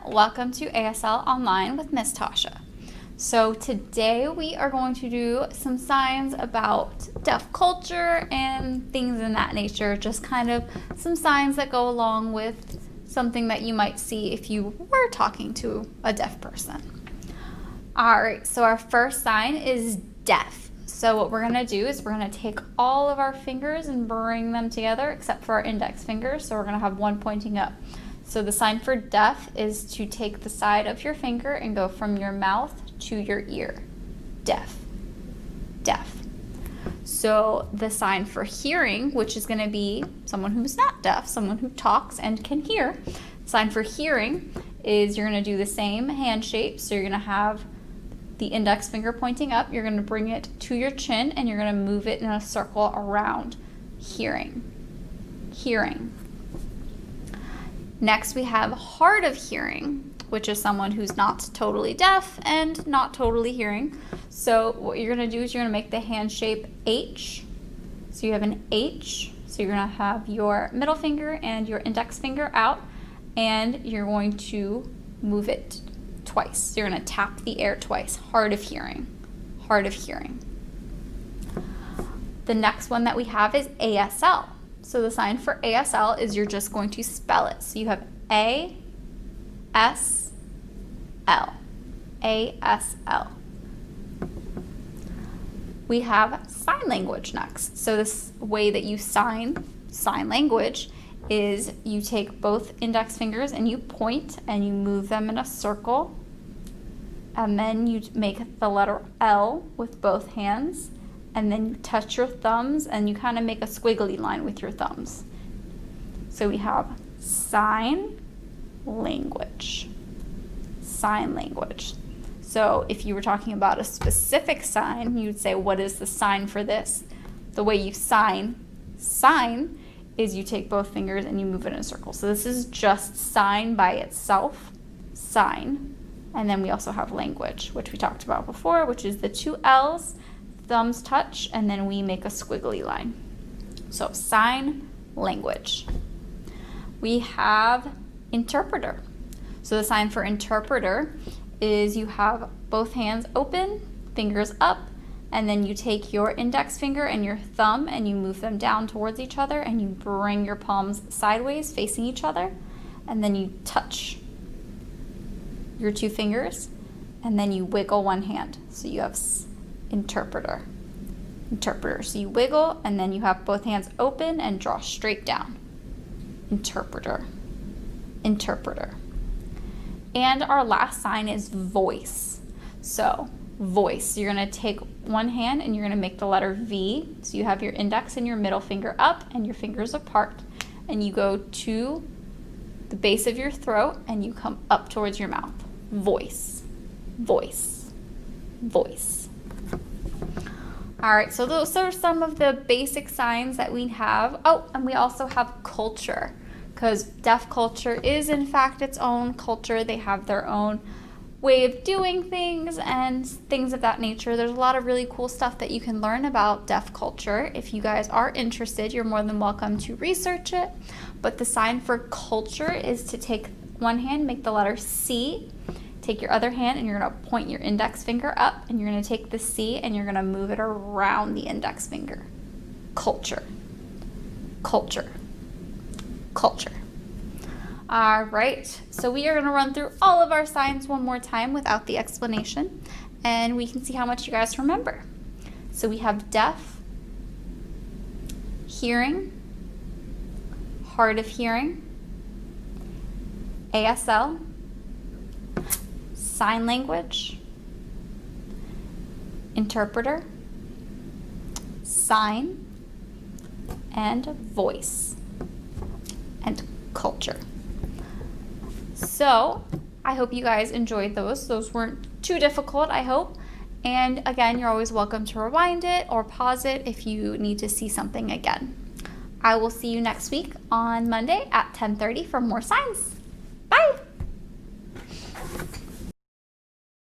welcome to ASL Online with Miss Tasha. So today we are going to do some signs about deaf culture and things in that nature, just kind of some signs that go along with something that you might see if you were talking to a deaf person. Alright, so our first sign is deaf. So what we're going to do is we're going to take all of our fingers and bring them together except for our index fingers. So we're going to have one pointing up. So the sign for deaf is to take the side of your finger and go from your mouth to your ear. Deaf. Deaf. So the sign for hearing, which is going to be someone who's not deaf, someone who talks and can hear. Sign for hearing is you're going to do the same hand shape. So you're going to have the index finger pointing up, you're going to bring it to your chin and you're going to move it in a circle around. Hearing. Hearing. Next we have hard of hearing, which is someone who's not totally deaf and not totally hearing. So what you're going to do is you're going to make the hand shape H. So you have an H. So you're going to have your middle finger and your index finger out and you're going to move it twice. So you're going to tap the air twice. Hard of hearing. Hard of hearing. The next one that we have is ASL. So the sign for ASL is you're just going to spell it. So you have A-S-L. A-S-L. We have sign language next. So this way that you sign language is you take both index fingers and you point and you move them in a circle, and then you make the letter L with both hands, and then you touch your thumbs and you kind of make a squiggly line with your thumbs. So we have sign language. Sign language. So if you were talking about a specific sign, you'd say, what is the sign for this? The way you sign is you take both fingers and you move it in a circle. So this is just sign by itself, sign. And then we also have language, which we talked about before, which is the two L's, thumbs touch, and then we make a squiggly line. So sign language. We have interpreter. So the sign for interpreter is you have both hands open, fingers up, and then you take your index finger and your thumb and you move them down towards each other and you bring your palms sideways facing each other, and then you touch your two fingers and then you wiggle one hand. So you have interpreter. Interpreter. So you wiggle and then you have both hands open and draw straight down. Interpreter. Interpreter. And our last sign is voice. So voice. So you're going to take one hand and you're going to make the letter V. So you have your index and your middle finger up and your fingers apart, and you go to the base of your throat and you come up towards your mouth. Voice. Voice. Voice. All right, so those are some of the basic signs that we have. Oh, and we also have culture, because deaf culture is in fact its own culture. They have their own way of doing things and things of that nature. There's a lot of really cool stuff that you can learn about deaf culture. If you guys are interested, you're more than welcome to research it. But the sign for culture is to take one hand, make the letter C, take your other hand and you're going to point your index finger up and you're going to take the C and you're going to move it around the index finger. Culture. Culture. Culture. All right, so we are going to run through all of our signs one more time without the explanation, and we can see how much you guys remember. So we have deaf, hearing, hard of hearing, ASL, sign language, interpreter, sign, and voice, and culture. So I hope you guys enjoyed those. Those weren't too difficult, I hope. And again, you're always welcome to rewind it or pause it if you need to see something again. I will see you next week on Monday at 10:30 for more signs. Bye!